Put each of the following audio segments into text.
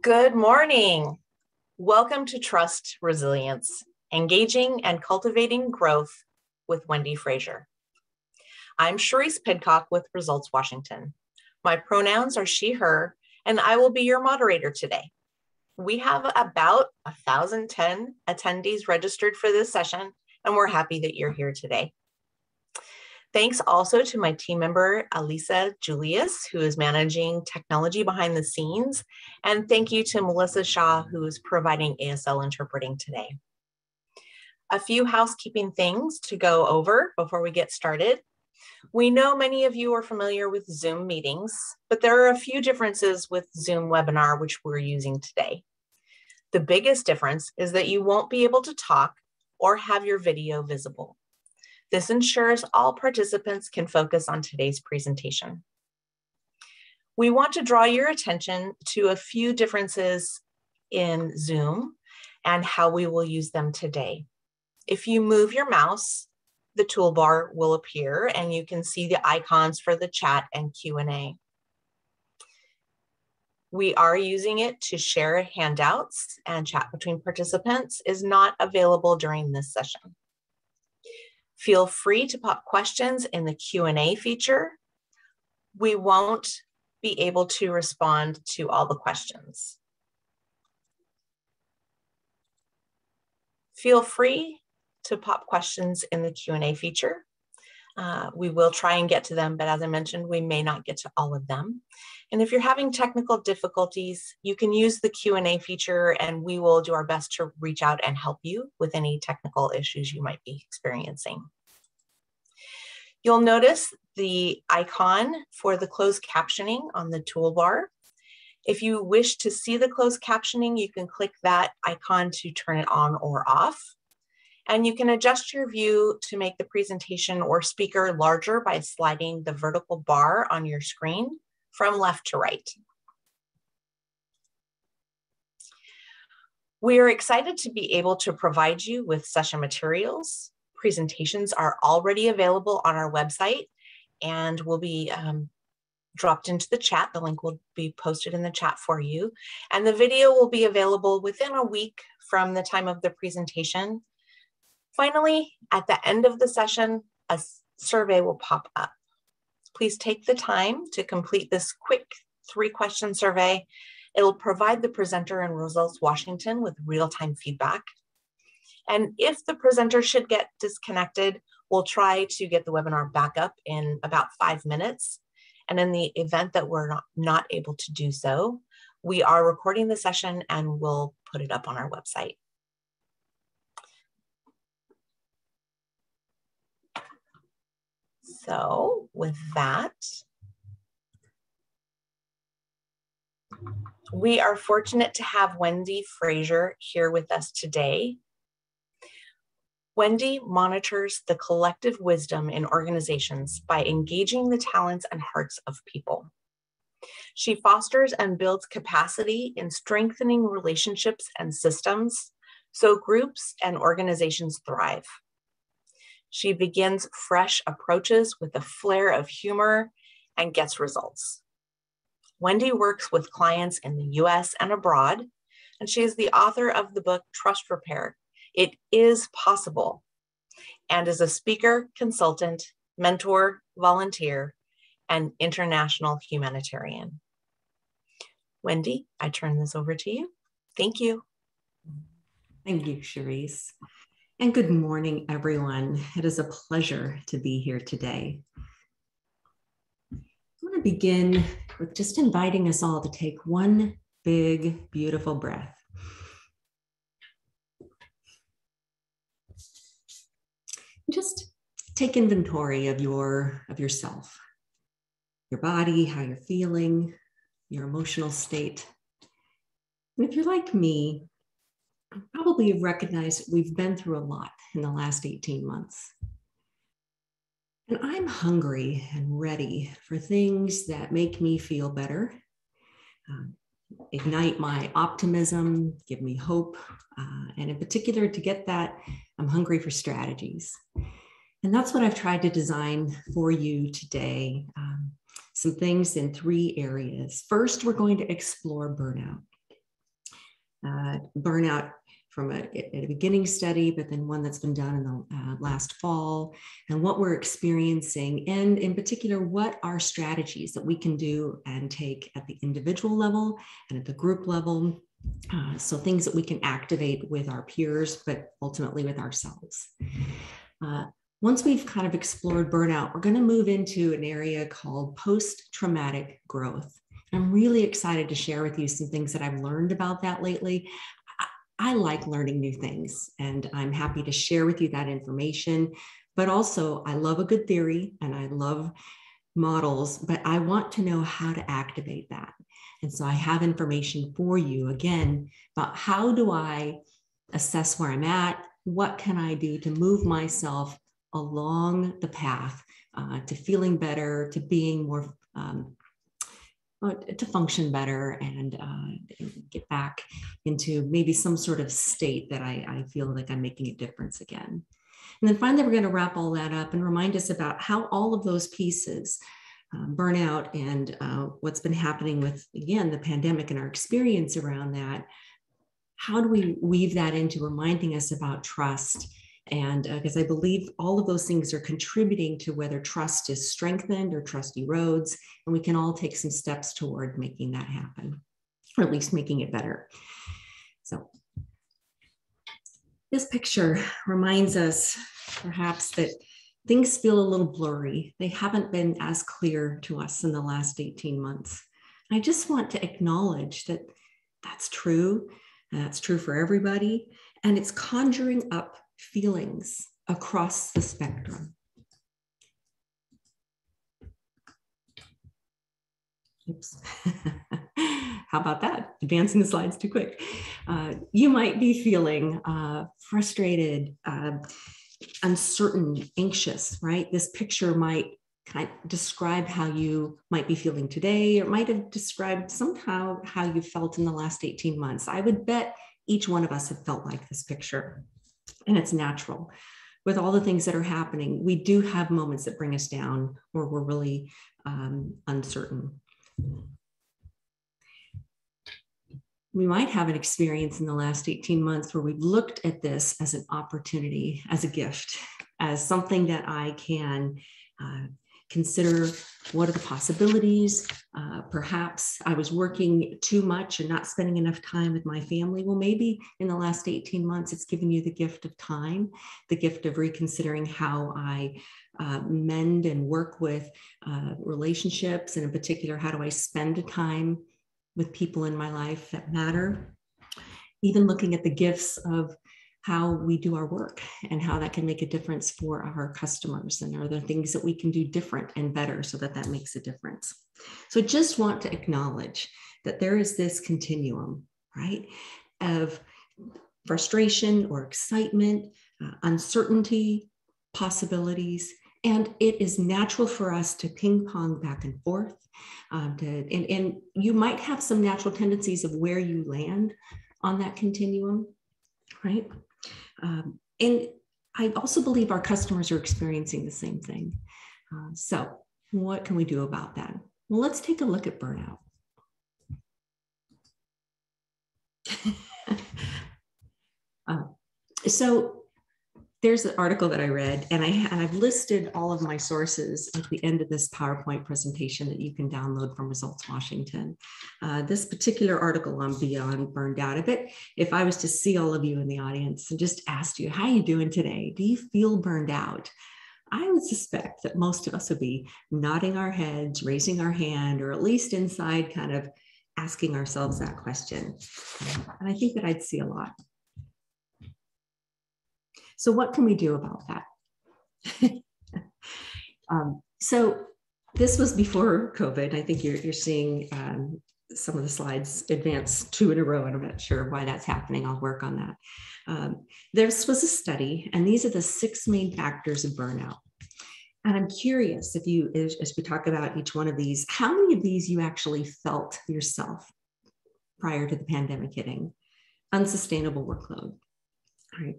Good morning. Welcome to Trust Resilience, Engaging and Cultivating Growth with Wendy Fraser. I'm Sharice Pidcock with Results Washington. My pronouns are she, her, and I will be your moderator today. We have about 1,010 attendees registered for this session, and we're happy that you're here today. Thanks also to my team member, Alisa Julius, who is managing technology behind the scenes. And thank you to Melissa Shaw, who is providing ASL interpreting today. A few housekeeping things to go over before we get started. We know many of you are familiar with Zoom meetings, but there are a few differences with Zoom webinar, which we're using today. The biggest difference is that you won't be able to talk or have your video visible. This ensures all participants can focus on today's presentation. We want to draw your attention to a few differences in Zoom and how we will use them today. If you move your mouse, the toolbar will appear and you can see the icons for the chat and Q&A. We are using it to share handouts, and chat between participants is not available during this session. Feel free to pop questions in the Q&A feature. We won't be able to respond to all the questions. Feel free to pop questions in the Q&A feature. We will try and get to them, but as I mentioned, we may not get to all of them. And if you're having technical difficulties, you can use the Q&A feature and we will do our best to reach out and help you with any technical issues you might be experiencing. You'll notice the icon for the closed captioning on the toolbar. If you wish to see the closed captioning, you can click that icon to turn it on or off. And you can adjust your view to make the presentation or speaker larger by sliding the vertical bar on your screen from left to right. We are excited to be able to provide you with session materials. Presentations are already available on our website and will be dropped into the chat. The link will be posted in the chat for you. And the video will be available within a week from the time of the presentation. Finally, at the end of the session, a survey will pop up. Please take the time to complete this quick 3-question survey. It'll provide the presenter and Results Washington with real-time feedback. And if the presenter should get disconnected, we'll try to get the webinar back up in about 5 minutes. And in the event that we're not able to do so, we are recording the session and we'll put it up on our website. So with that, we are fortunate to have Wendy Fraser here with us today. Wendy monitors the collective wisdom in organizations by engaging the talents and hearts of people. She fosters and builds capacity in strengthening relationships and systems so groups and organizations thrive. She begins fresh approaches with a flair of humor and gets results. Wendy works with clients in the US and abroad, and she is the author of the book Trust Repair. It is possible, and is a speaker, consultant, mentor, volunteer, and international humanitarian. Wendy, I turn this over to you. Thank you. Thank you, Sharice. And good morning, everyone. It is a pleasure to be here today. I want to begin with just inviting us all to take one big, beautiful breath. Just take inventory of yourself, your body, how you're feeling, your emotional state. And if you're like me, probably you've recognized we've been through a lot in the last 18 months. And I'm hungry and ready for things that make me feel better, ignite my optimism, give me hope. And in particular, to get that, I'm hungry for strategies. And that's what I've tried to design for you today. Some things in 3 areas. First, we're going to explore burnout. burnout from a beginning study, but then one that's been done in the last fall, and what we're experiencing, and in particular, what are strategies that we can do and take at the individual level and at the group level. So things that we can activate with our peers, but ultimately with ourselves. Once we've kind of explored burnout, we're going to move into an area called post-traumatic growth. I'm really excited to share with you some things that I've learned about that lately. I like learning new things, and I'm happy to share with you that information. But also, I love a good theory and I love models, but I want to know how to activate that. And so I have information for you, again, about how do I assess where I'm at? What can I do to move myself along the path to feeling better, to being more to function better, and get back into maybe some sort of state that I feel like I'm making a difference again. And then finally, we're going to wrap all that up and remind us about how all of those pieces, burnout and what's been happening with, again, the pandemic and our experience around that, how do we weave that into reminding us about trust? And because I believe all of those things are contributing to whether trust is strengthened or trust erodes, and we can all take some steps toward making that happen, or at least making it better. So this picture reminds us perhaps that things feel a little blurry. They haven't been as clear to us in the last 18 months. I just want to acknowledge that that's true, and that's true for everybody, and it's conjuring up feelings across the spectrum. Oops. How about that? Advancing the slides too quick. You might be feeling frustrated, uncertain, anxious, right? This picture might kind of describe how you might be feeling today, or it might have described somehow how you felt in the last 18 months. I would bet each one of us have felt like this picture. And it's natural. With all the things that are happening, we do have moments that bring us down where we're really uncertain. We might have an experience in the last 18 months where we've looked at this as an opportunity, as a gift, as something that I can consider. What are the possibilities? Perhaps I was working too much and not spending enough time with my family. Well, maybe in the last 18 months, it's given you the gift of time, the gift of reconsidering how I mend and work with relationships, and in particular, how do I spend time with people in my life that matter? Even looking at the gifts of how we do our work and how that can make a difference for our customers, and are there things that we can do different and better so that that makes a difference. So just want to acknowledge that there is this continuum, right, of frustration or excitement, uncertainty, possibilities, and it is natural for us to ping pong back and forth. And you might have some natural tendencies of where you land on that continuum, right? And I also believe our customers are experiencing the same thing. So what can we do about that? Well, let's take a look at burnout. So there's an article that I read, and I've listed all of my sources at the end of this PowerPoint presentation that you can download from Results Washington. This particular article on Beyond Burned Out, I bet if I was to see all of you in the audience and just asked you, how are you doing today? Do you feel burned out? I would suspect that most of us would be nodding our heads, raising our hand, or at least inside kind of asking ourselves that question. And I think that I'd see a lot. So what can we do about that? So this was before COVID. I think you're seeing some of the slides advance 2 in a row, and I'm not sure why that's happening. I'll work on that. This was a study, and these are the 6 main factors of burnout. And I'm curious if you, as we talk about each one of these, how many of these you actually felt yourself prior to the pandemic hitting? Unsustainable workload, right?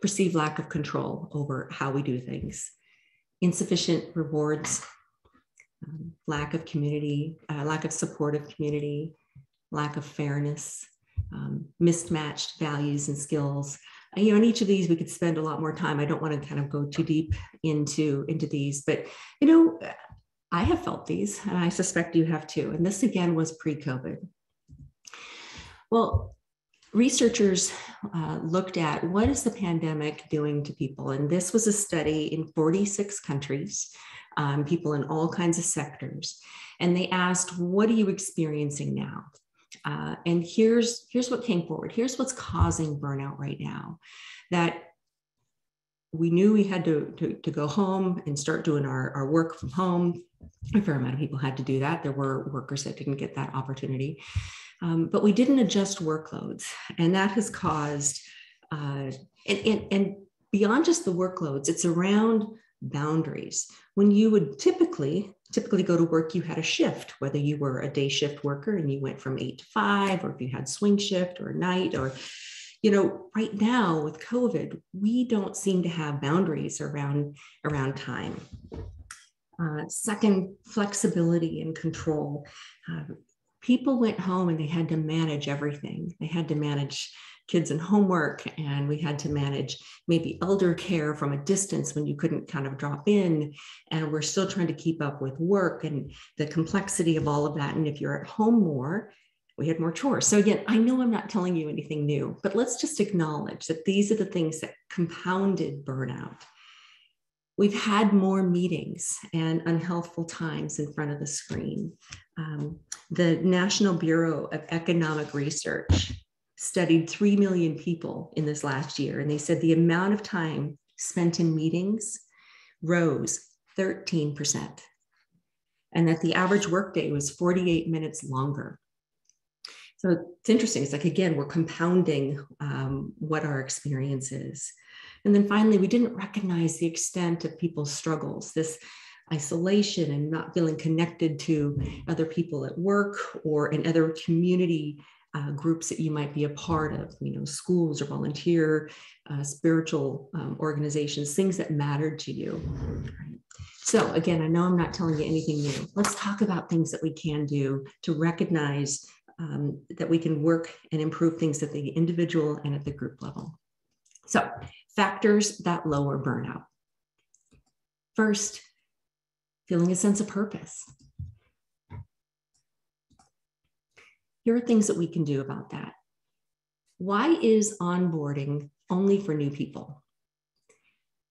Perceived lack of control over how we do things, insufficient rewards, lack of community, lack of supportive community, lack of fairness, mismatched values and skills. On each of these, we could spend a lot more time. I don't want to kind of go too deep into these, but, I have felt these, and I suspect you have too. And this, again, was pre-COVID. Well, researchers looked at what is the pandemic doing to people. And this was a study in 46 countries, people in all kinds of sectors. And they asked, what are you experiencing now? And here's what came forward. Here's what's causing burnout right now. That we knew we had to go home and start doing our work from home. A fair amount of people had to do that. There were workers that didn't get that opportunity. But we didn't adjust workloads. And that has caused, and beyond just the workloads, it's around boundaries. When you would typically go to work, you had a shift, whether you were a day shift worker and you went from 8 to 5, or if you had swing shift or night, or, right now with COVID, we don't seem to have boundaries around time. Second, flexibility and control. People went home and they had to manage everything. They had to manage kids and homework, and we had to manage maybe elder care from a distance when you couldn't kind of drop in. And we're still trying to keep up with work and the complexity of all of that. And if you're at home more, we had more chores. So again, I know I'm not telling you anything new, but let's just acknowledge that these are the things that compounded burnout. We've had more meetings and unhealthful times in front of the screen. The National Bureau of Economic Research studied 3 million people in this last year, and they said the amount of time spent in meetings rose 13%, and that the average workday was 48 minutes longer. So it's interesting. It's like, again, we're compounding what our experience is. And then finally, we didn't recognize the extent of people's struggles, this isolation and not feeling connected to other people at work or in other community groups that you might be a part of, schools or volunteer, spiritual organizations, things that mattered to you. So again, I know I'm not telling you anything new. Let's talk about things that we can do to recognize that we can work and improve things at the individual and at the group level. So factors that lower burnout. First, feeling a sense of purpose. Here are things that we can do about that. Why is onboarding only for new people?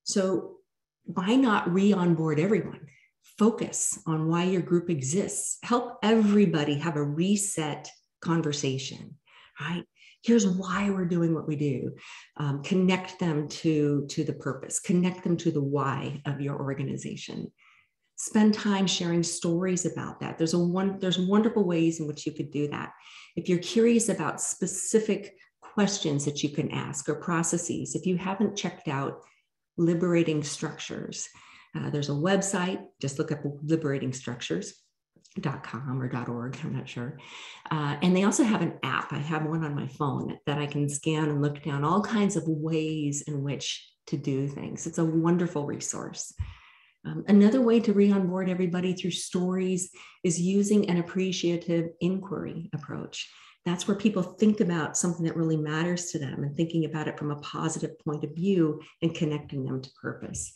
So why not re-onboard everyone? Focus on why your group exists. Help everybody have a reset conversation, right? Here's why we're doing what we do. Connect them to the purpose, connect them to the why of your organization. Spend time sharing stories about that. There's wonderful ways in which you could do that. If you're curious about specific questions that you can ask or processes, if you haven't checked out Liberating Structures, there's a website, just look up liberatingstructures.com or .org, I'm not sure. And they also have an app. I have one on my phone that I can scan and look down all kinds of ways in which to do things. It's a wonderful resource. Another way to re-onboard everybody through stories is using an appreciative inquiry approach. That's where people think about something that really matters to them and thinking about it from a positive point of view and connecting them to purpose.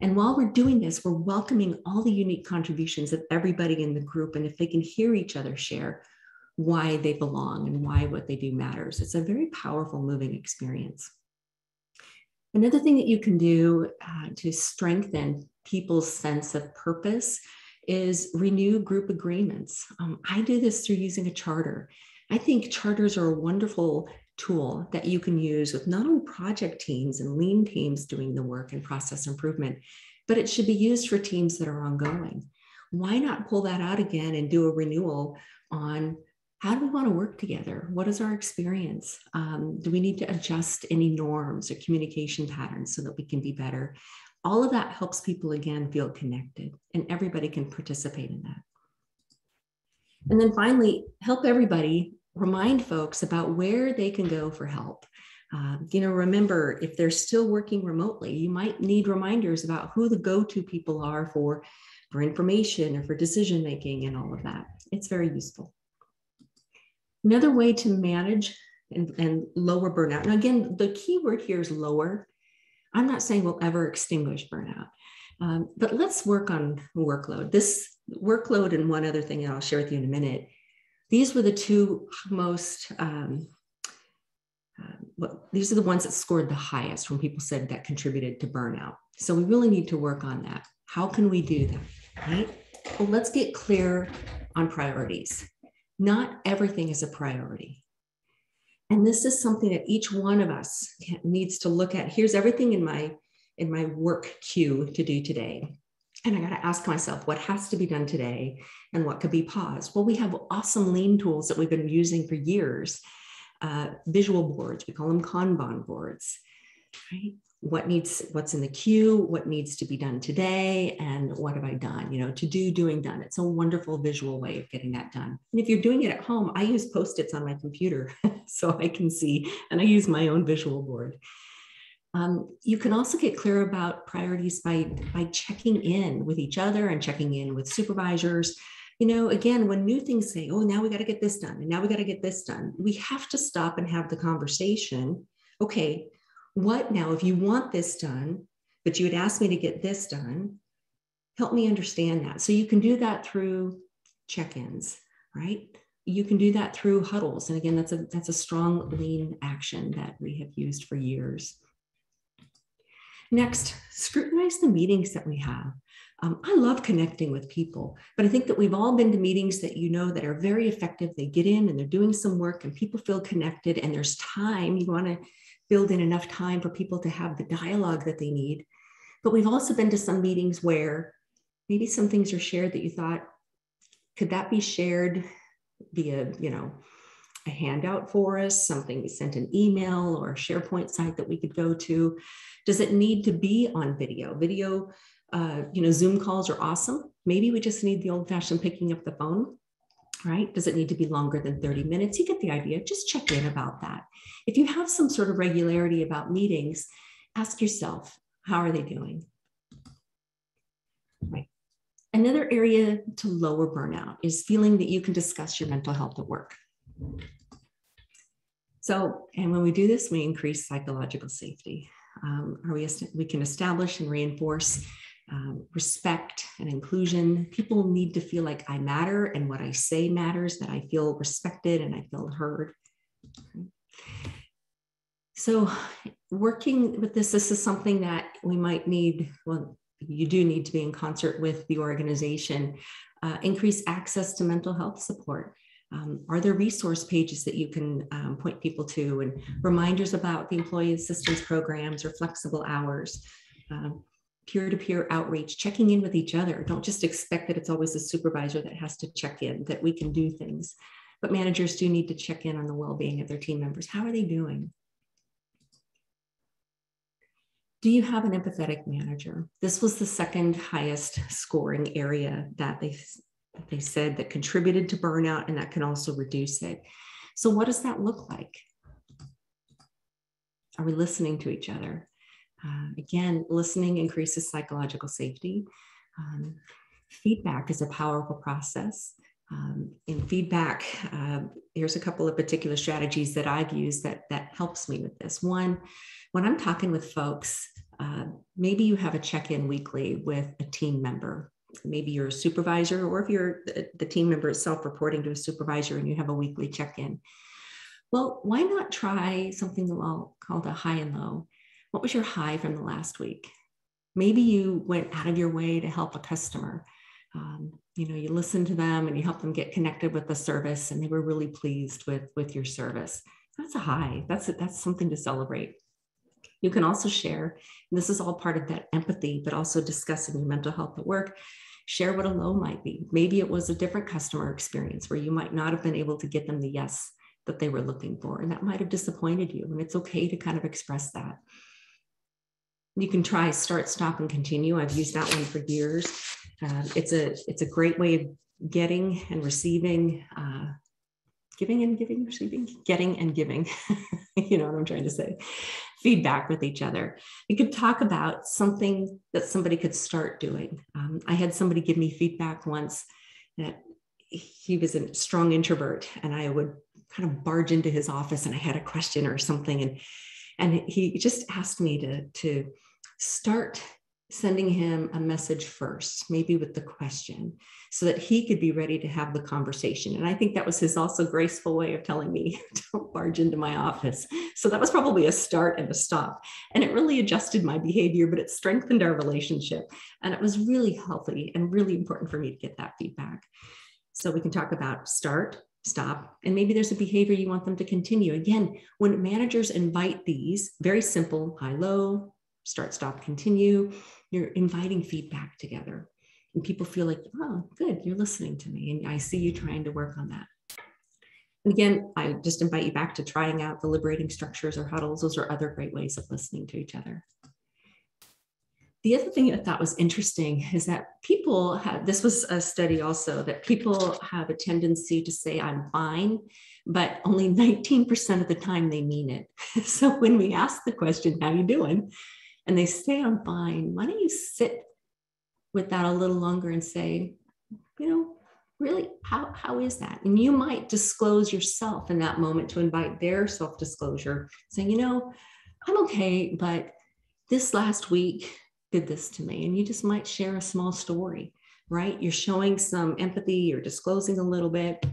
And while we're doing this, we're welcoming all the unique contributions of everybody in the group. And if they can hear each other share why they belong and why what they do matters, it's a very powerful, moving experience. Another thing that you can do to strengthen people's sense of purpose is renew group agreements. I do this through using a charter. I think charters are a wonderful tool that you can use with not only project teams and lean teams doing the work and process improvement, but it should be used for teams that are ongoing. Why not pull that out again and do a renewal on how do we want to work together? What is our experience? Do we need to adjust any norms or communication patterns so that we can be better? All of that helps people, again, feel connected, and everybody can participate in that. And then finally, help everybody remind folks about where they can go for help. Remember, if they're still working remotely, you might need reminders about who the go-to people are for information or for decision-making and all of that. It's very useful. Another way to manage and lower burnout. And again, the key word here is lower. I'm not saying we'll ever extinguish burnout, but let's work on workload. This workload and one other thing that I'll share with you in a minute. These were the two most, these are the ones that scored the highest when people said that contributed to burnout. So we really need to work on that. How can we do that, right? Well, let's get clear on priorities. Not everything is a priority. And this is something that each one of us needs to look at. Here's everything in my work queue to do today. And I got to ask myself, what has to be done today and what could be paused? Well, we have awesome lean tools that we've been using for years. Visual boards, we call them Kanban boards, right? What's in the queue, what needs to be done today, and what have I done? To do, doing, done. It's a wonderful visual way of getting that done. And if you're doing it at home, I use Post-its on my computer so I can see, and I use my own visual board. You can also get clear about priorities by checking in with each other and checking in with supervisors. Again, when new things say, oh, now we got to get this done, and now we got to get this done, we have to stop and have the conversation. Okay, what now, if you want this done, but you had asked me to get this done, help me understand that. So you can do that through check-ins, right? You can do that through huddles. And again, that's a strong lean action that we have used for years. Next, scrutinize the meetings that we have. I love connecting with people, but I think that we've all been to meetings that that are very effective. They get in and they're doing some work and people feel connected and there's time. You want to build in enough time for people to have the dialogue that they need. But we've also been to some meetings where maybe some things are shared that you thought, could that be shared via, a handout for us, something we sent an email or a SharePoint site that we could go to? Does it need to be on video? Zoom calls are awesome. Maybe we just need the old-fashioned picking up the phone, right? Does it need to be longer than 30 minutes? You get the idea. Just check in about that. If you have some sort of regularity about meetings, ask yourself, how are they doing? Right. Another area to lower burnout is feeling that you can discuss your mental health at work. So, and when we do this, we increase psychological safety. We can establish and reinforce respect and inclusion. People need to feel like I matter and what I say matters, that I feel respected and I feel heard. So working with this is something that we might need, well, you do need to be in concert with the organization, increase access to mental health support. Are there resource pages that you can point people to, and reminders about the employee assistance programs or flexible hours, peer-to-peer outreach, checking in with each other. Don't just expect that it's always the supervisor that has to check in, that we can do things. But managers do need to check in on the well-being of their team members. How are they doing? Do you have an empathetic manager? This was the second highest scoring area that they said that contributed to burnout, and that can also reduce it. So what does that look like? Are we listening to each other? Again, listening increases psychological safety. Feedback is a powerful process. In feedback, here's a couple of particular strategies that I've used that helps me with this. One, when I'm talking with folks, maybe you have a check-in weekly with a team member. Maybe you're a supervisor, or if you're the team member itself reporting to a supervisor and you have a weekly check-in. Well, why not try something called a high and low? What was your high from the last week? Maybe you went out of your way to help a customer. You listened to them and you helped them get connected with the service, and they were really pleased with your service. That's a high. That's something to celebrate. You can also share, and this is all part of that empathy, but also discussing your mental health at work. Share what a low might be. Maybe it was a different customer experience where you might not have been able to get them the yes that they were looking for, and that might have disappointed you, and it's okay to kind of express that. You can try start, stop, and continue. I've used that one for years. It's a great way of getting and receiving, giving and giving, receiving, getting and giving. You know what I'm trying to say? Feedback with each other. You could talk about something that somebody could start doing. I had somebody give me feedback once that he was a strong introvert, and I would kind of barge into his office and I had a question or something. And he just asked me to start sending him a message first, maybe with the question, so that he could be ready to have the conversation. And I think that was his also graceful way of telling me, don't barge into my office. So that was probably a start and a stop. And it really adjusted my behavior, but it strengthened our relationship. And it was really healthy and really important for me to get that feedback. So we can talk about start, stop, and maybe there's a behavior you want them to continue. Again, when managers invite these, very simple, high, low, start, stop, continue, you're inviting feedback together. And people feel like, oh, good, you're listening to me. And I see you trying to work on that. And again, I just invite you back to trying out the liberating structures or huddles. Those are other great ways of listening to each other. The other thing I thought was interesting is that people have, this was a study also, that people have a tendency to say, I'm fine, but only 19% of the time they mean it. So when we ask the question, how you doing? And they say, I'm fine, why don't you sit with that a little longer and say, really, how is that? And you might disclose yourself in that moment to invite their self-disclosure, saying, I'm okay, but this last week did this to me. And you just might share a small story, right? You're showing some empathy, you're disclosing a little bit,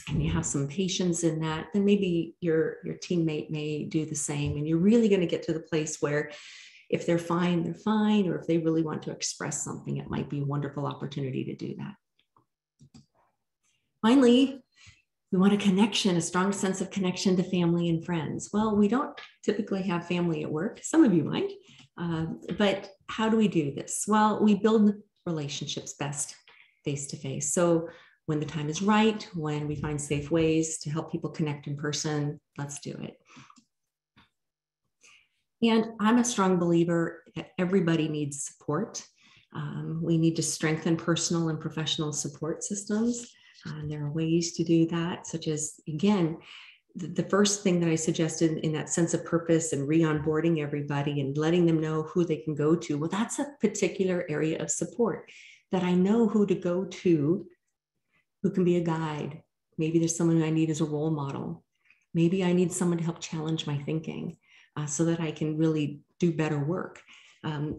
and you have some patience in that. Then maybe your teammate may do the same. And you're really going to get to the place where if they're fine, they're fine. Or if they really want to express something, it might be a wonderful opportunity to do that. Finally, we want a connection, a strong sense of connection to family and friends. Well, we don't typically have family at work. Some of you might, but how do we do this? Well, we build relationships best face-to-face. So when the time is right, when we find safe ways to help people connect in person, let's do it. And I'm a strong believer that everybody needs support. We need to strengthen personal and professional support systems. There are ways to do that, such as, again, the first thing that I suggested in that sense of purpose and re-onboarding everybody and letting them know who they can go to. Well, that's a particular area of support that I know who to go to, who can be a guide. Maybe there's someone who I need as a role model. Maybe I need someone to help challenge my thinking so that I can really do better work.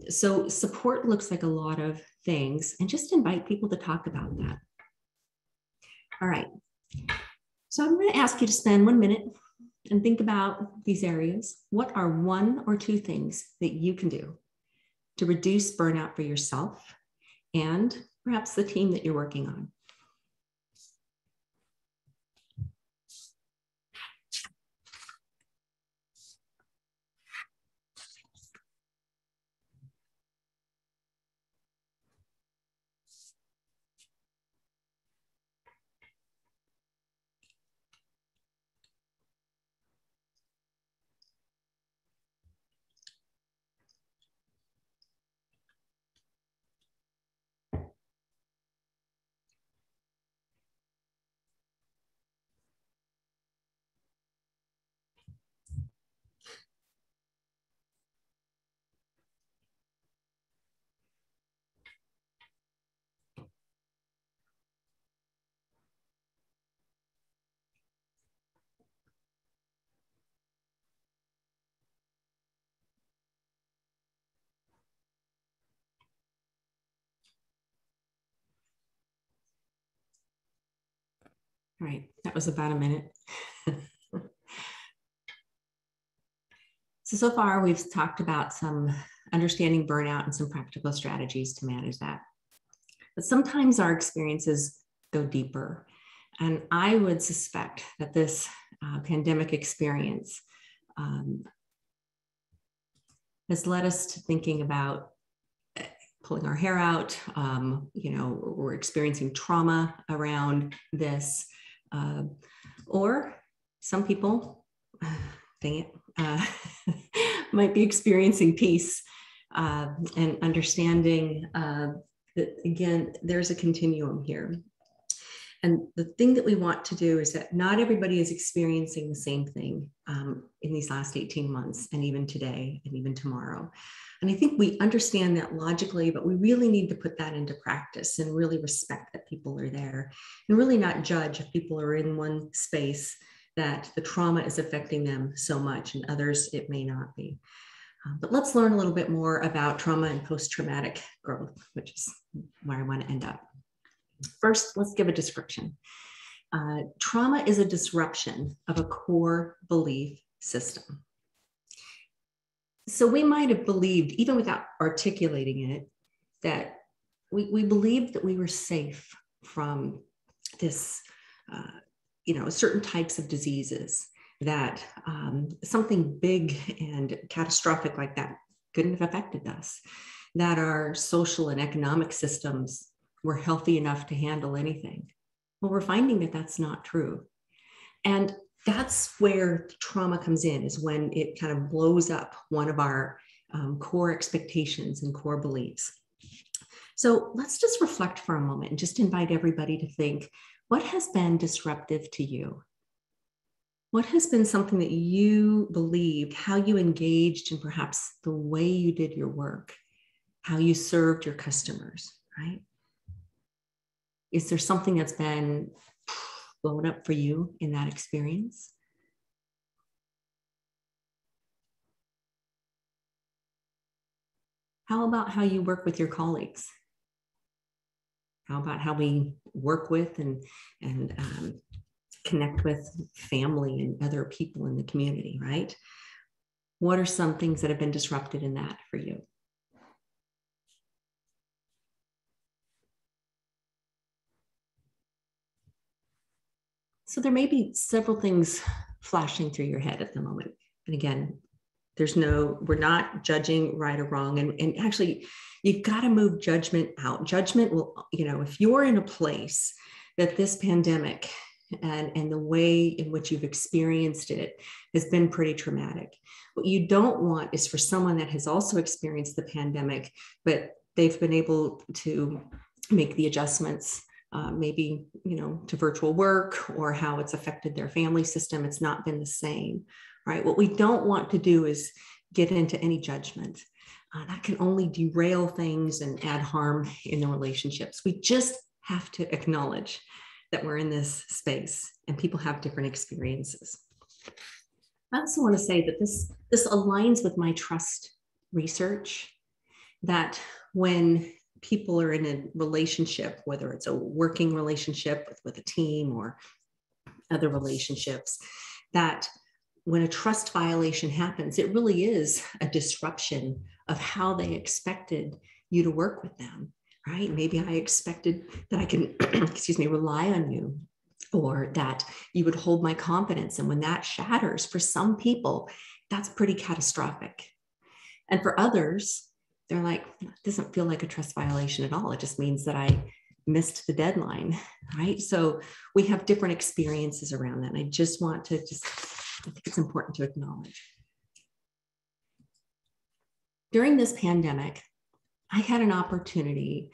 So support looks like a lot of things, and just invite people to talk about that. All right, so I'm going to ask you to spend 1 minute and think about these areas. What are 1 or 2 things that you can do to reduce burnout for yourself and perhaps the team that you're working on? All right, that was about a minute. So far we've talked about some understanding burnout and some practical strategies to manage that. But sometimes our experiences go deeper. And I would suspect that this pandemic experience has led us to thinking about pulling our hair out. We're experiencing trauma around this. Or some people, dang it, might be experiencing peace and understanding that, again, there's a continuum here. And the thing that we want to do is that not everybody is experiencing the same thing in these last 18 months, and even today, and even tomorrow. And I think we understand that logically, but we really need to put that into practice and really respect that people are there and really not judge if people are in one space that the trauma is affecting them so much, and others it may not be. But let's learn a little bit more about trauma and post-traumatic growth, which is where I want to end up. First, let's give a description. Trauma is a disruption of a core belief system. So we might have believed, even without articulating it, that we believed that we were safe from this, certain types of diseases, that something big and catastrophic like that couldn't have affected us, that our social and economic systems were healthy enough to handle anything. Well, we're finding that that's not true. And that's where trauma comes in, is when it kind of blows up one of our core expectations and core beliefs. So let's just reflect for a moment and just invite everybody to think, what has been disruptive to you? What has been something that you believed, how you engaged in perhaps the way you did your work, how you served your customers, right? Is there something that's been blown up for you in that experience? How about how you work with your colleagues? How about how we work with and connect with family and other people in the community, right? What are some things that have been disrupted in that for you? So there may be several things flashing through your head at the moment. And again, we're not judging right or wrong. And actually, you've got to move judgment out. Judgment will, if you're in a place that this pandemic and the way in which you've experienced it has been pretty traumatic, what you don't want is for someone that has also experienced the pandemic, but they've been able to make the adjustments, maybe, to virtual work or how it's affected their family system. It's not been the same, right? What we don't want to do is get into any judgment. That can only derail things and add harm in the relationships. We just have to acknowledge that we're in this space and people have different experiences. I also want to say that this aligns with my trust research, that when people are in a relationship, whether it's a working relationship with a team or other relationships, that when a trust violation happens, it really is a disruption of how they expected you to work with them, right? Maybe I expected that I can, rely on you, or that you would hold my confidence. And when that shatters, for some people, that's pretty catastrophic. And for others, they're like, it doesn't feel like a trust violation at all. It just means that I missed the deadline, right? So we have different experiences around that. And I just want to I think it's important to acknowledge. During this pandemic, I had an opportunity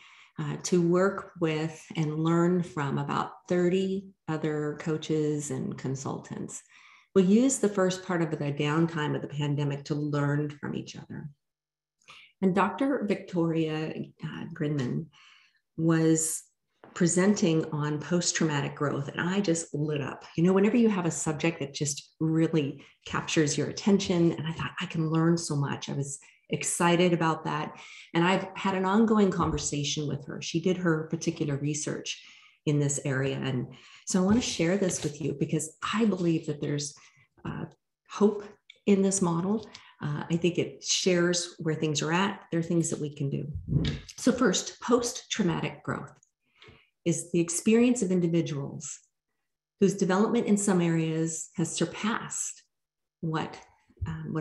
to work with and learn from about 30 other coaches and consultants. We used the first part of the downtime of the pandemic to learn from each other. And Dr. Victoria Grinman was presenting on post-traumatic growth, and I just lit up. Whenever you have a subject that just really captures your attention, and I thought, I can learn so much. I was excited about that. And I've had an ongoing conversation with her. She did her particular research in this area. And so I want to share this with you because I believe that there's hope in this model. I think it shares where things are at. There are things that we can do. So first, post-traumatic growth is the experience of individuals whose development in some areas has surpassed what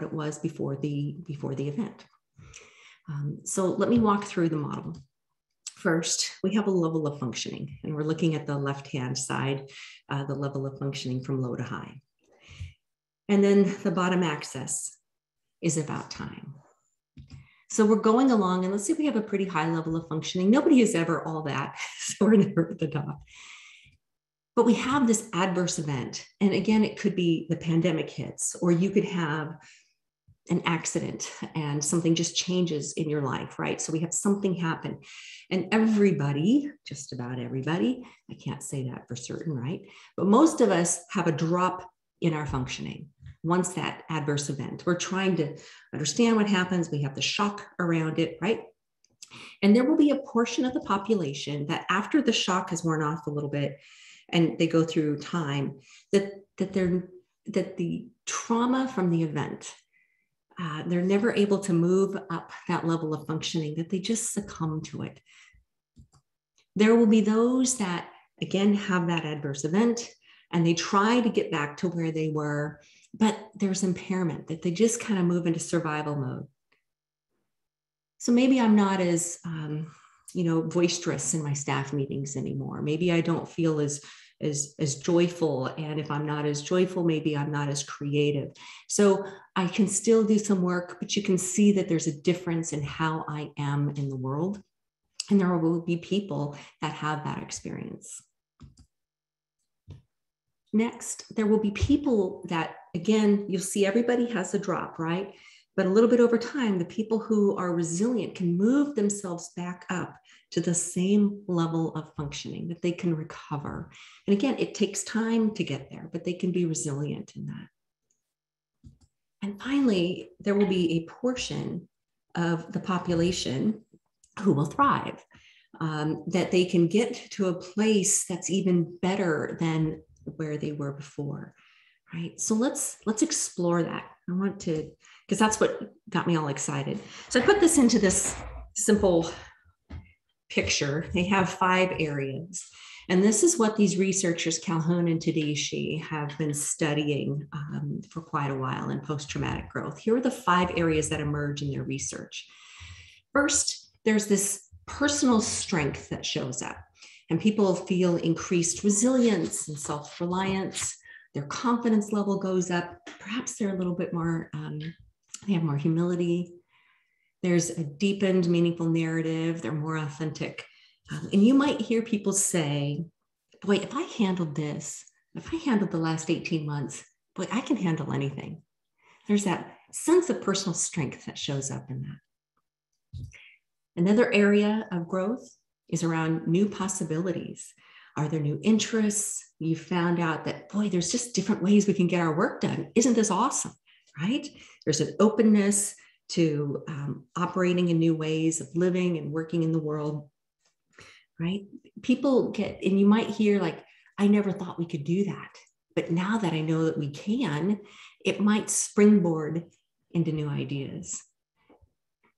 it was before the event. So let me walk through the model. First, we have a level of functioning, and we're looking at the left-hand side, the level of functioning from low to high. And then the bottom axis is about time. So we're going along, and let's say we have a pretty high level of functioning. Nobody is ever all that, so we're never at the top. But we have this adverse event. And again, it could be the pandemic hits, or you could have an accident and something just changes in your life, right? So we have something happen. And everybody, just about everybody, I can't say that for certain, right? But most of us have a drop in our functioning. Once that adverse event, we're trying to understand what happens. We have the shock around it, right? And there will be a portion of the population that after the shock has worn off a little bit and they go through time, that the trauma from the event, they're never able to move up that level of functioning, that they just succumb to it. There will be those that, again, have that adverse event and they try to get back to where they were, but there's impairment, that they just kind of move into survival mode. So maybe I'm not as, boisterous in my staff meetings anymore. Maybe I don't feel as joyful. And if I'm not as joyful, maybe I'm not as creative. So I can still do some work, but you can see that there's a difference in how I am in the world. And there will be people that have that experience. Next, there will be people that, again, you'll see everybody has a drop, right? But a little bit over time, the people who are resilient can move themselves back up to the same level of functioning, that they can recover. And again, it takes time to get there, but they can be resilient in that. And finally, there will be a portion of the population who will thrive, that they can get to a place that's even better than where they were before, right? So let's explore that. I want to, because that's what got me all excited. So I put this into this simple picture. They have 5 areas. And this is what these researchers, Calhoun and Tedeschi, have been studying for quite a while in post-traumatic growth. Here are the 5 areas that emerge in their research. First, there's this personal strength that shows up, and people feel increased resilience and self-reliance. Their confidence level goes up. Perhaps they're a little bit more, they have more humility. There's a deepened, meaningful narrative. They're more authentic. And you might hear people say, boy, if I handled this, if I handled the last 18 months, boy, I can handle anything. There's that sense of personal strength that shows up in that. Another area of growth is around new possibilities. Are there new interests? You found out that, boy, there's just different ways we can get our work done. Isn't this awesome, right? There's an openness to operating in new ways of living and working in the world, right? People get, and you might hear like, I never thought we could do that. But now that I know that we can, it might springboard into new ideas.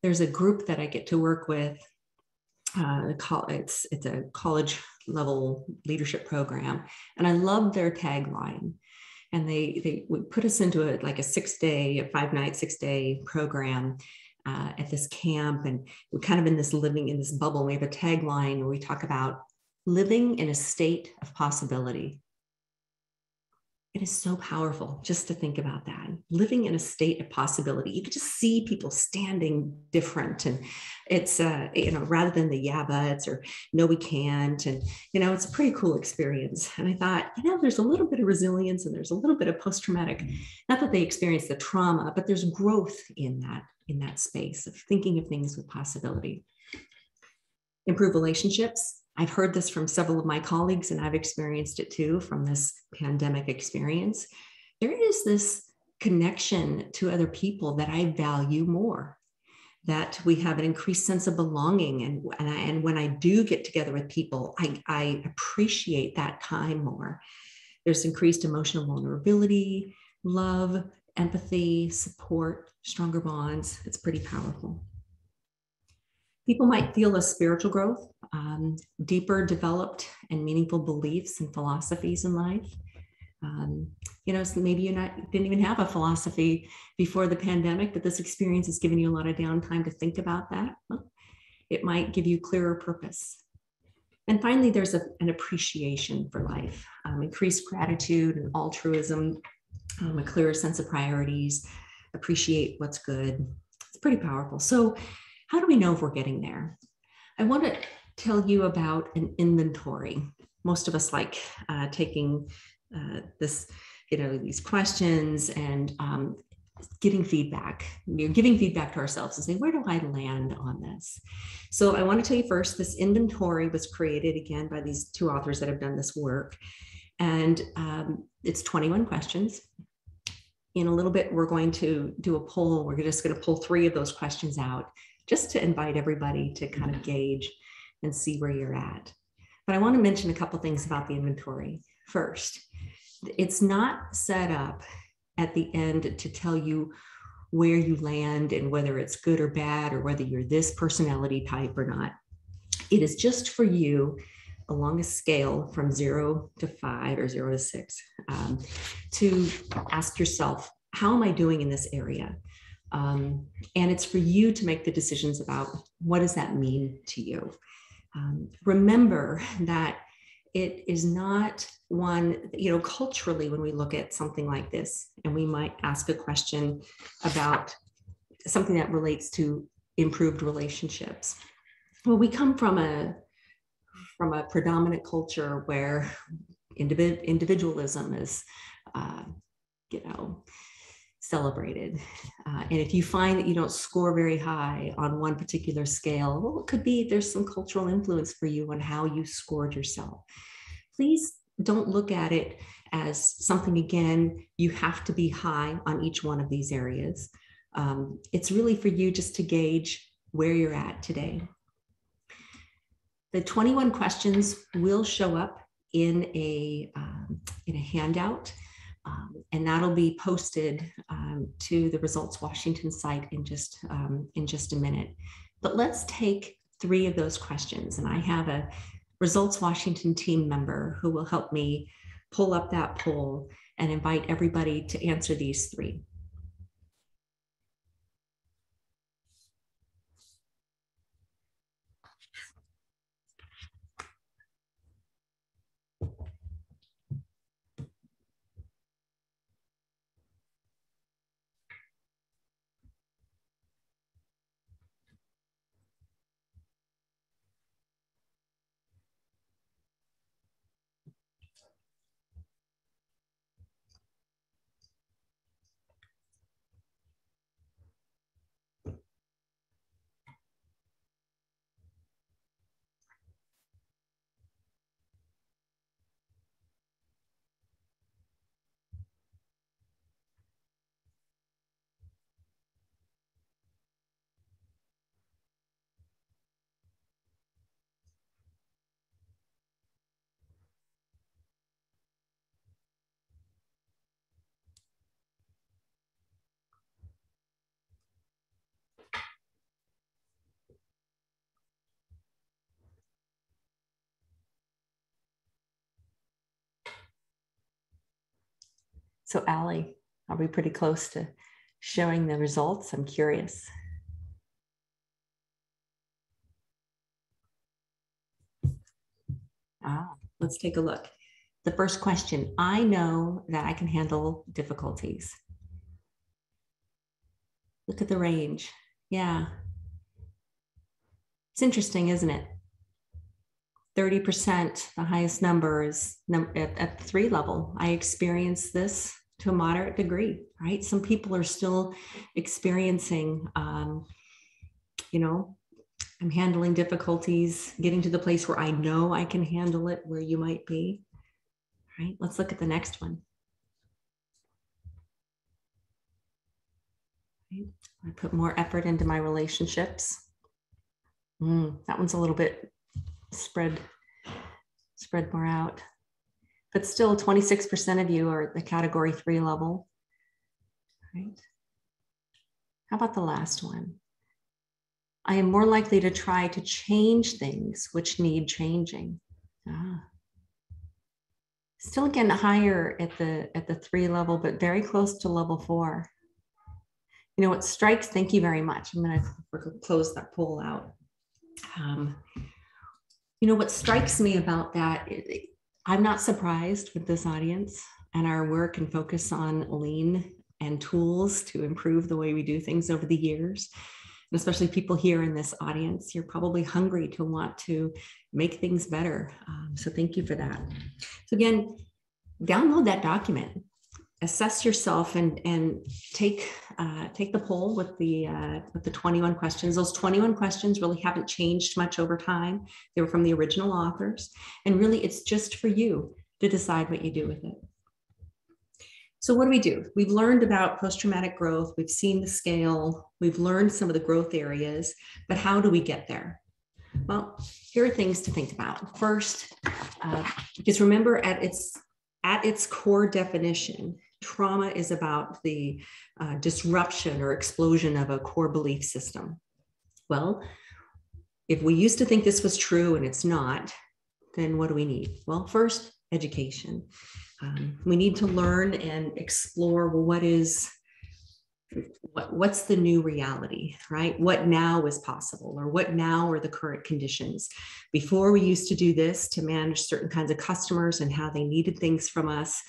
There's a group that I get to work with. It's a college level leadership program. And I love their tagline. And they would put us into a 5-night, 6-day program at this camp. And we're kind of in this living in this bubble. We have a tagline where we talk about living in a state of possibility. It is so powerful just to think about that. Living in a state of possibility. You could just see people standing different. And it's, rather than the yeah, buts or no, we can't. And, it's a pretty cool experience. And I thought, there's a little bit of resilience and there's a little bit of post-traumatic, not that they experience the trauma, but there's growth in that space of thinking of things with possibility. Improve relationships. I've heard this from several of my colleagues, and I've experienced it too from this pandemic experience. There is this connection to other people that I value more, that we have an increased sense of belonging. And when I do get together with people, I appreciate that time more. There's increased emotional vulnerability, love, empathy, support, stronger bonds. It's pretty powerful. People might feel a spiritual growth, deeper developed and meaningful beliefs and philosophies in life. So maybe you didn't even have a philosophy before the pandemic, but this experience has given you a lot of downtime to think about that. Well, it might give you clearer purpose. And finally, there's an appreciation for life, increased gratitude and altruism, a clearer sense of priorities, appreciate what's good. It's pretty powerful. So how do we know if we're getting there? I want to tell you about an inventory. Most of us like taking these questions and getting feedback. We're giving feedback to ourselves and saying, where do I land on this? So I want to tell you first, this inventory was created again by these 2 authors that have done this work. And It's 21 questions. In a little bit, we're going to do a poll. We're just going to pull 3 of those questions out just to invite everybody to kind of gauge and see where you're at. But I want to mention a couple things about the inventory. First, it's not set up at the end to tell you where you land and whether it's good or bad, or whether you're this personality type or not. It is just for you along a scale from 0 to 5 or 0 to 6 to ask yourself, how am I doing in this area? And it's for you to make the decisions about what does that mean to you. Remember that it is not one, culturally, when we look at something like this, and we might ask a question about something that relates to improved relationships. Well, we come from a predominant culture where individualism is, celebrated. And if you find that you don't score very high on one particular scale, well, it could be there's some cultural influence for you on how you scored yourself. Please don't look at it as something, again, you have to be high on each one of these areas. It's really for you just to gauge where you're at today. The 21 questions will show up in a handout. And that'll be posted to the Results Washington site in just a minute. But let's take 3 of those questions. And I have a Results Washington team member who will help me pull up that poll and invite everybody to answer these 3. So Allie, are we pretty close to showing the results? I'm curious. Let's take a look. The first question, I know that I can handle difficulties. Look at the range. Yeah. It's interesting, isn't it? 30%, the highest number is at the 3 level. I experienced this to a moderate degree, right? Some people are still experiencing, I'm handling difficulties, getting to the place where I know I can handle it, where you might be, right? Let's look at the next one. Right? I put more effort into my relationships. That one's a little bit spread more out. But still 26% of you are at the category 3 level, right? How about the last one? I am more likely to try to change things which need changing. Still again higher at the 3 level, but very close to level 4. What strikes, thank you very much. I'm gonna close that poll out. What strikes me about that, I'm not surprised with this audience and our work and focus on lean and tools to improve the way we do things over the years. And especially people here in this audience, you're probably hungry to want to make things better. So thank you for that. So again, download that document, assess yourself, and take the poll with the 21 questions. Those 21 questions really haven't changed much over time. They were from the original authors, and really it's just for you to decide what you do with it. So what do? We've learned about post-traumatic growth. We've seen the scale. We've learned some of the growth areas, but how do we get there? Well, here are things to think about. First, just remember at its core definition, trauma is about the disruption or explosion of a core belief system. Well, if we used to think this was true and it's not, then what do we need? Well, first, education. We need to learn and explore, well, what's the new reality, right? What now is possible, or what now are the current conditions? Before, we used to do this to manage certain kinds of customers and how they needed things from us,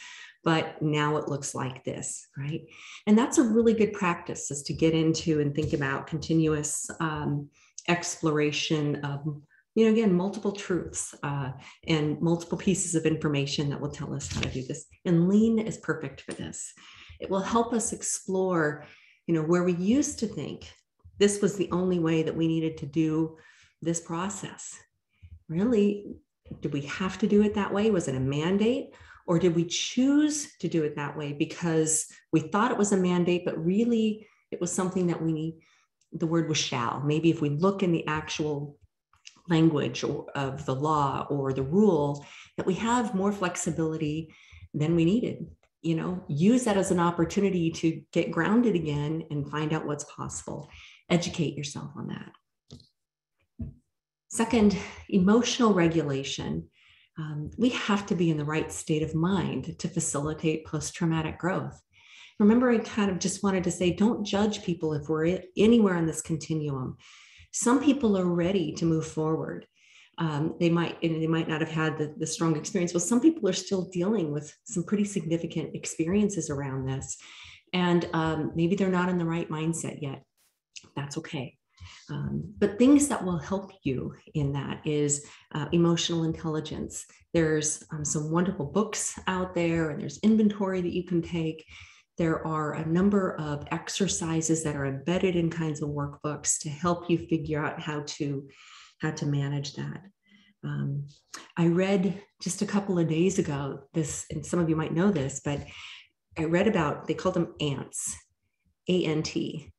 but now it looks like this, right? And that's a really good practice, is to get into and think about continuous exploration of, again, multiple truths and multiple pieces of information that will tell us how to do this. And Lean is perfect for this. It will help us explore, where we used to think this was the only way that we needed to do this process. Really, did we have to do it that way? Was it a mandate? Or did we choose to do it that way because we thought it was a mandate, but really it was something that we need? The word was shall. Maybe if we look in the actual language of the law or the rule, that we have more flexibility than we needed. Use that as an opportunity to get grounded again and find out what's possible. Educate yourself on that. Second, emotional regulation. We have to be in the right state of mind to facilitate post-traumatic growth. Remember, I kind of just wanted to say, don't judge people if we're anywhere on this continuum. Some people are ready to move forward. They might not have had the strong experience. Well, some people are still dealing with some pretty significant experiences around this. And maybe they're not in the right mindset yet. That's okay. But things that will help you in that is emotional intelligence. There's some wonderful books out there, and there's inventory that you can take. There are a number of exercises that are embedded in kinds of workbooks to help you figure out how to manage that. I read just a couple of days ago this, and some of you might know this, but I read about, they call them ANTs, A-N-T,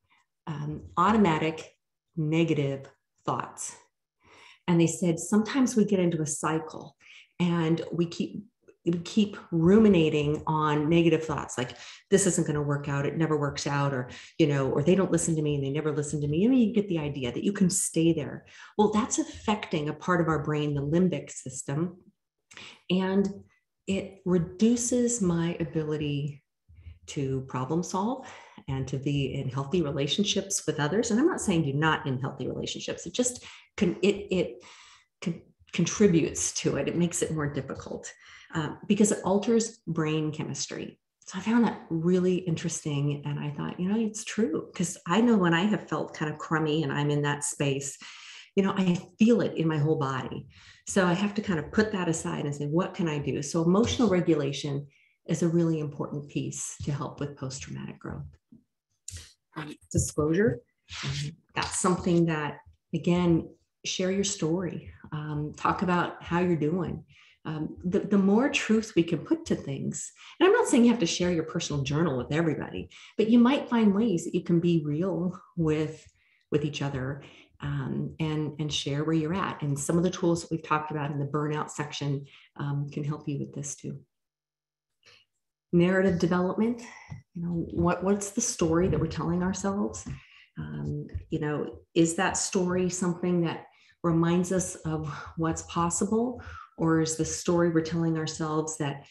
automatic negative thoughts. And they said, sometimes we get into a cycle and we keep ruminating on negative thoughts, like this isn't going to work out, it never works out, or or they don't listen to me and they never listen to me. You get the idea that you can stay there. Well, that's affecting a part of our brain, the limbic system, and it reduces my ability to problem solve and to be in healthy relationships with others. And I'm not saying you're not in healthy relationships. It just contributes to it. It makes it more difficult. Because it alters brain chemistry. So I found that really interesting. And I thought, it's true. Because I know when I have felt kind of crummy and I'm in that space, I feel it in my whole body. So I have to kind of put that aside and say, what can I do? So emotional regulation is a really important piece to help with post-traumatic growth. Disclosure, that's something that, again, share your story. Talk about how you're doing. The more truth we can put to things, and I'm not saying you have to share your personal journal with everybody, but you might find ways that you can be real with each other and share where you're at. And some of the tools that we've talked about in the burnout section can help you with this too. Narrative development, what's the story that we're telling ourselves? Is that story something that reminds us of what's possible? Or is the story we're telling ourselves that,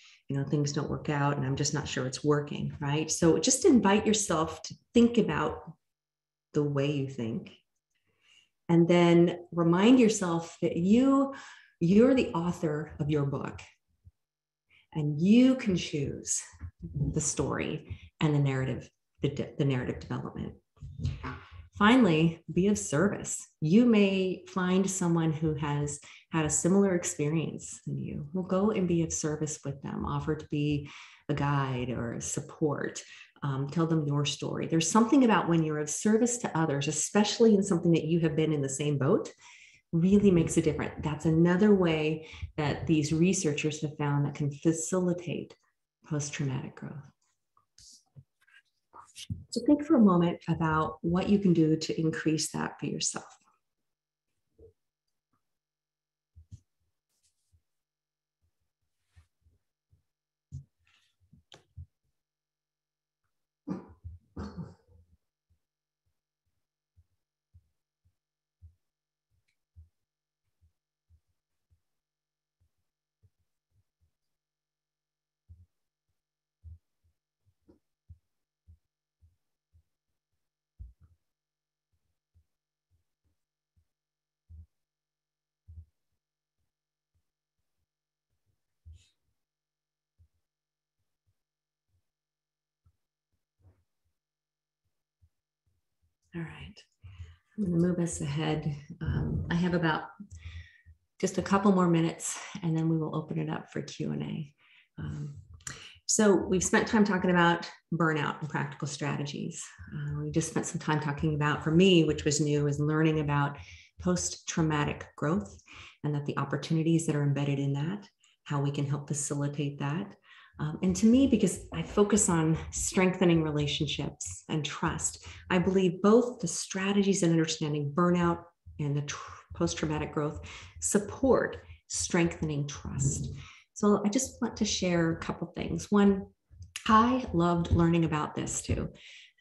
things don't work out and I'm just not sure it's working, right? So just invite yourself to think about the way you think. And then remind yourself that you're the author of your book. And you can choose the story and the narrative development. Finally, be of service. You may find someone who has had a similar experience than you. Well, go and be of service with them. Offer to be a guide or a support. Tell them your story. There's something about when you're of service to others, especially in something that you have been in the same boat, really makes a difference. That's another way that these researchers have found that can facilitate post-traumatic growth. So think for a moment about what you can do to increase that for yourself. All right, I'm going to move us ahead. I have about just a couple more minutes, and then we will open it up for Q&A. So we've spent time talking about burnout and practical strategies. We just spent some time talking about, for me, which was new, is learning about post-traumatic growth and that the opportunities that are embedded in that, how we can help facilitate that. And to me, because I focus on strengthening relationships and trust, I believe both the strategies and understanding burnout and the post-traumatic growth support strengthening trust. So I just want to share a couple things. One, I loved learning about this too.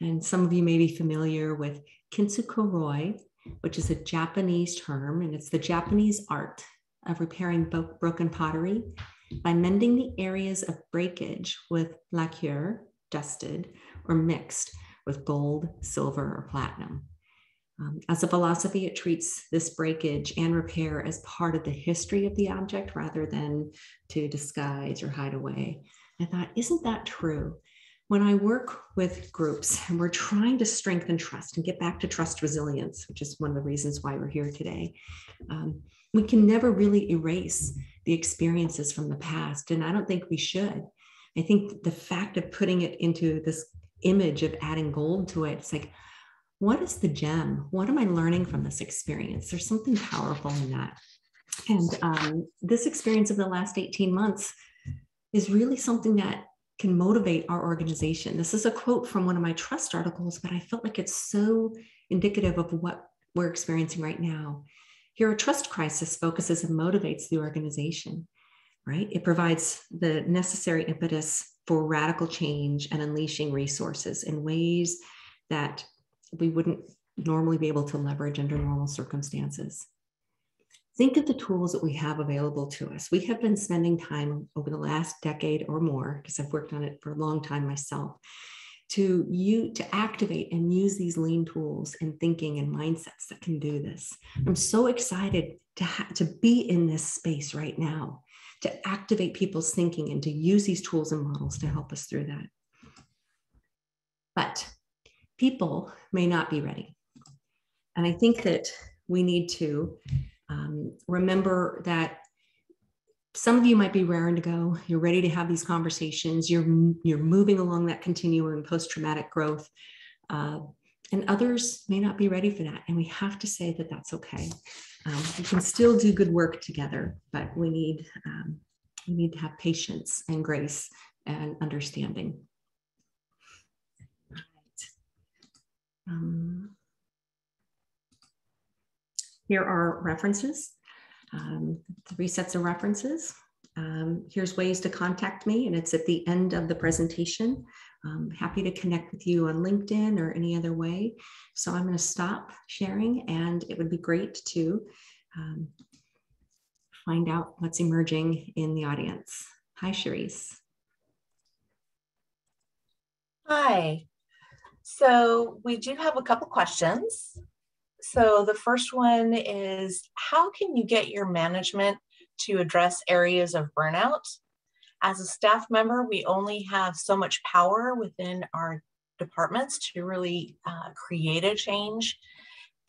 And some of you may be familiar with kintsukuroi, which is a Japanese term, and it's the Japanese art of repairing broken pottery by mending the areas of breakage with lacquer, dusted, or mixed with gold, silver, or platinum. As a philosophy, it treats this breakage and repair as part of the history of the object rather than to disguise or hide away. I thought, isn't that true? When I work with groups and we're trying to strengthen trust and get back to trust resilience, which is one of the reasons why we're here today, we can never really erase the experiences from the past. And I don't think we should. I think the fact of putting it into this image of adding gold to it, it's like, what is the gem? What am I learning from this experience? There's something powerful in that. And this experience of the last 18 months is really something that can motivate our organization. This is a quote from one of my trust articles, but I felt like it's so indicative of what we're experiencing right now. Here, a trust crisis focuses and motivates the organization, right? It provides the necessary impetus for radical change and unleashing resources in ways that we wouldn't normally be able to leverage under normal circumstances. Think of the tools that we have available to us. We have been spending time over the last decade or more, because I've worked on it for a long time myself, to activate and use these lean tools and thinking and mindsets that can do this. I'm so excited to be in this space right now, to activate people's thinking and to use these tools and models to help us through that. But people may not be ready. And I think that we need to remember that some of you might be raring to go. You're ready to have these conversations. You're moving along that continuum of post-traumatic growth. And others may not be ready for that. And we have to say that that's okay. We can still do good work together, but we need to have patience and grace and understanding. Here are references, 3 sets of references. Here's ways to contact me, and it's at the end of the presentation. I'm happy to connect with you on LinkedIn or any other way. So I'm going to stop sharing, and it would be great to find out what's emerging in the audience. Hi, Cherise. Hi. So we do have a couple questions. So the first one is, how can you get your management to address areas of burnout? As a staff member, we only have so much power within our departments to really create a change.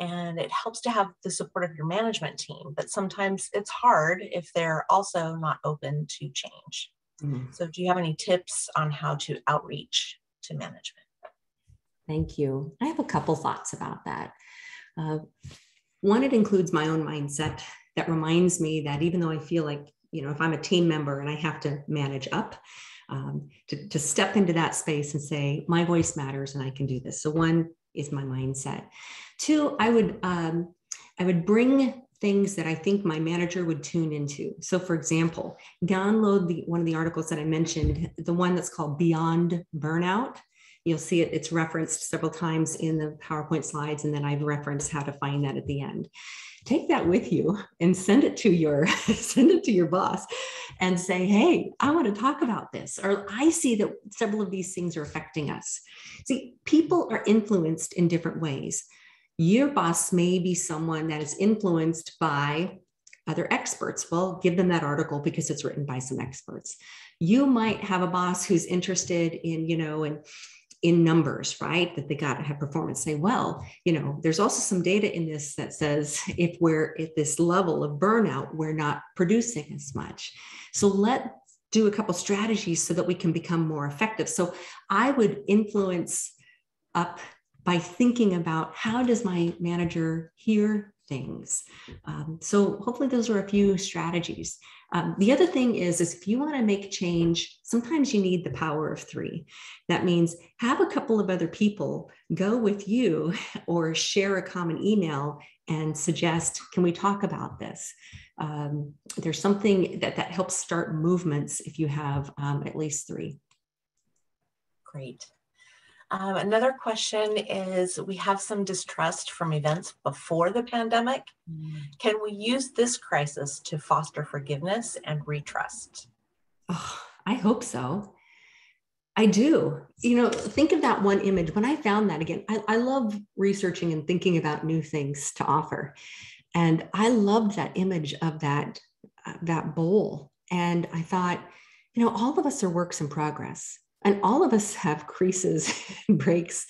And it helps to have the support of your management team, but sometimes it's hard if they're also not open to change. Mm-hmm. So do you have any tips on how to outreach to management? Thank you. I have a couple thoughts about that. One, it includes my own mindset that reminds me that even though I feel like, if I'm a team member and I have to manage up, to step into that space and say, my voice matters and I can do this. So one is my mindset. Two, I would bring things that I think my manager would tune into. So for example, download one of the articles that I mentioned, the one that's called Beyond Burnout. You'll see it, it's referenced several times in the PowerPoint slides, and then I've referenced how to find that at the end. Take that with you and send it to your boss and say, hey, I want to talk about this, or I see that several of these things are affecting us. See, people are influenced in different ways. Your boss may be someone that is influenced by other experts. Well, give them that article because it's written by some experts. You might have a boss who's interested in, in numbers, right? That they got to have performance. Say, well, there's also some data in this that says if we're at this level of burnout, we're not producing as much. So let's do a couple strategies so that we can become more effective. So I would influence up by thinking about how does my manager hear things. So hopefully those are a few strategies. The other thing is if you want to make change, sometimes you need the power of three. That means have a couple of other people go with you or share a common email and suggest, can we talk about this? There's something that helps start movements if you have at least three. Great. Another question is, we have some distrust from events before the pandemic. Can we use this crisis to foster forgiveness and retrust? Oh, I hope so. I do. Think of that one image. When I found that again, I love researching and thinking about new things to offer. And I loved that image of that bowl. And I thought, all of us are works in progress. And all of us have creases and breaks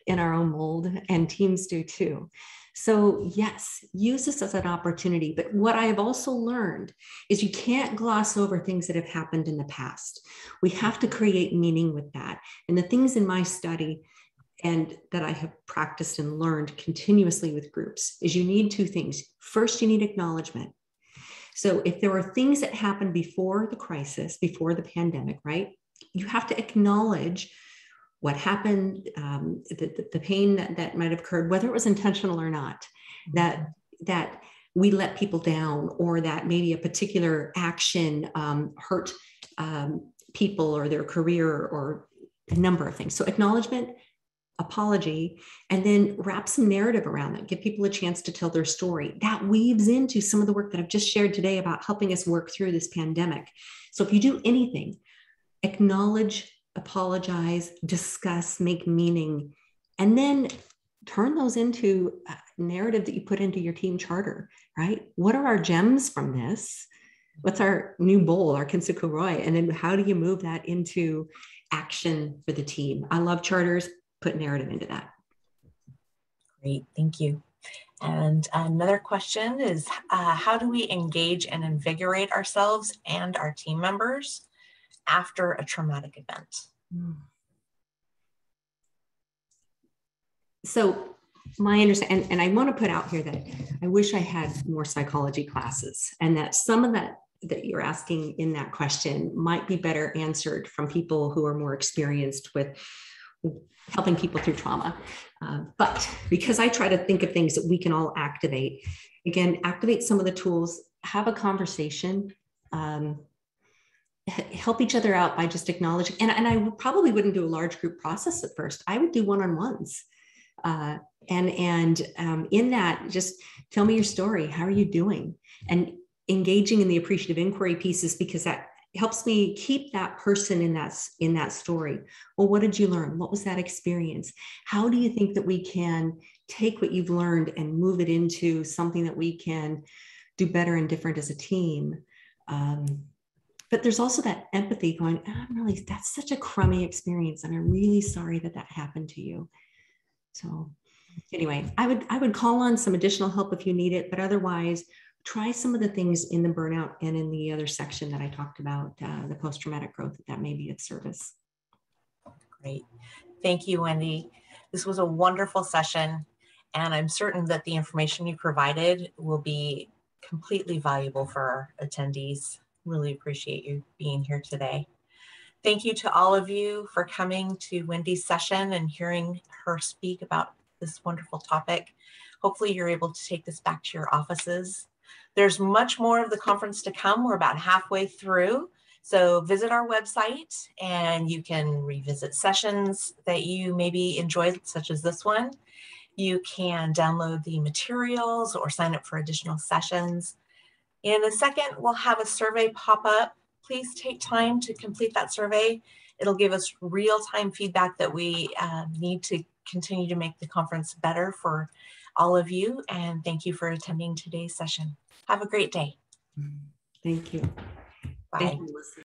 in our own mold, and teams do too. So yes, use this as an opportunity. But what I have also learned is you can't gloss over things that have happened in the past. We have to create meaning with that. And the things in my study and that I have practiced and learned continuously with groups is you need two things. First, you need acknowledgement. So if there were things that happened before the crisis, before the pandemic, right? You have to acknowledge what happened, the pain that might have occurred, whether it was intentional or not, that we let people down, or that maybe a particular action hurt people or their career, or a number of things. So acknowledgement, apology, and then wrap some narrative around that. Give people a chance to tell their story. That weaves into some of the work that I've just shared today about helping us work through this pandemic. So if you do anything, acknowledge, apologize, discuss, make meaning, and then turn those into a narrative that you put into your team charter, right? What are our gems from this? What's our new bowl, our Kinsuku Roy? And then how do you move that into action for the team? I love charters, put narrative into that. Great, thank you. And another question is, how do we engage and invigorate ourselves and our team members after a traumatic event? So my understanding, and I want to put out here that I wish I had more psychology classes, and that some of that you're asking in that question might be better answered from people who are more experienced with helping people through trauma. But because I try to think of things that we can all activate, again, activate some of the tools, have a conversation, help each other out by just acknowledging, and I probably wouldn't do a large group process at first. I would do one-on-ones. In that, just tell me your story. How are you doing? And engaging in the appreciative inquiry pieces, because that helps me keep that person in that story. Well, what did you learn? What was that experience? How do you think that we can take what you've learned and move it into something that we can do better and different as a team? But there's also that empathy going, that's such a crummy experience, and I'm really sorry that happened to you. So anyway, I would call on some additional help if you need it, but otherwise try some of the things in the burnout and in the other section that I talked about, the post-traumatic growth, that may be of service. Great. Thank you, Wendy. This was a wonderful session, and I'm certain that the information you provided will be completely valuable for our attendees. Really appreciate you being here today. Thank you to all of you for coming to Wendy's session and hearing her speak about this wonderful topic. Hopefully you're able to take this back to your offices. There's much more of the conference to come. We're about halfway through. So visit our website and you can revisit sessions that you maybe enjoyed, such as this one. You can download the materials or sign up for additional sessions. In a second, we'll have a survey pop up. Please take time to complete that survey. It'll give us real-time feedback that we need to continue to make the conference better for all of you. And thank you for attending today's session. Have a great day. Thank you. Bye. Thank you, Melissa.